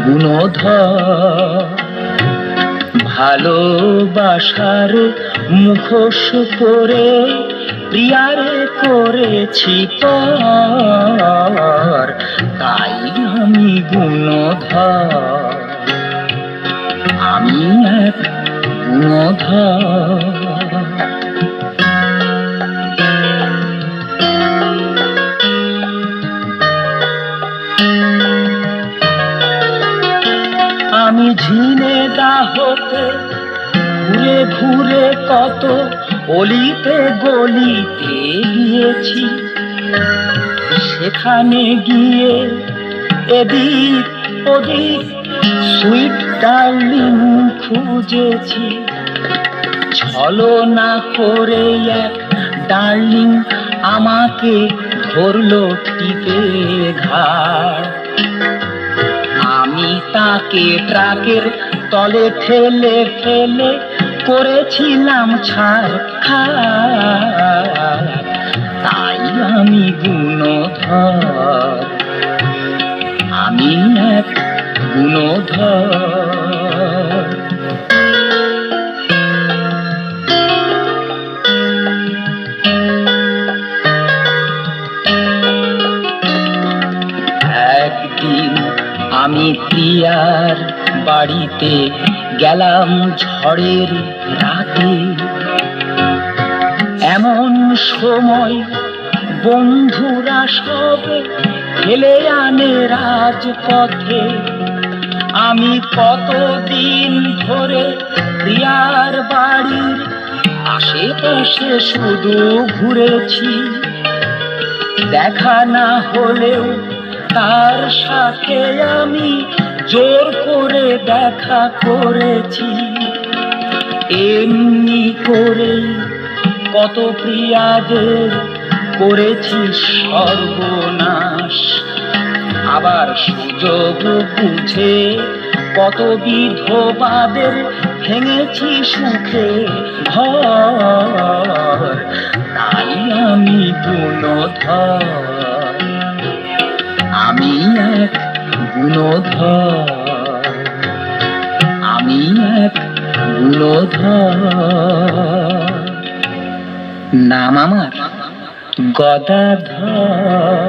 গুণধর। ভালোবাসার মুখোশ পরে প্রিয়ারে করেছি পর, তাই আমি গুণধর, আমি এক গুণধর। আমি ঝিনেদা হতে ঘুরে ঘুরে কত অলিতে গলিতে গিয়েছি, সেখানে গিয়ে এদিক ওদিক সুইট ডার্লিং খুঁজেছি। ছলনা করে এক ডার্লিং আমাকে ধরলো টিপে ঘাড়, আমি তাকে ট্রাকের তলে ঠেলে ফেলে করেছিলাম ছাড়খাড়, তাই আমি গুণধর, আমি এক গুণধর। একদিন আমি প্রিয়ার বাড়িতে গেলাম ঝড়ের রাতে, এমন সময় বন্ধুরা সব ফেলে আনে রাজপথে। আমি কতদিন ধরে প্রিয়ার বাড়ির আশেপাশে শুধু ঘুরেছি, দেখা না হলেও তার সাথে আমি জোর করে দেখা করেছি। এমনি করে কত প্রিয়াদের করেছি সর্বনাশ, আবার সুযোগ বুঝে কত বিধবাদের ভেঙেছি সুখে ঘর, তাই আমি গুণধর, আমি এক গুণধর, আমি এক গুণধর। নাম আমার গদাধর।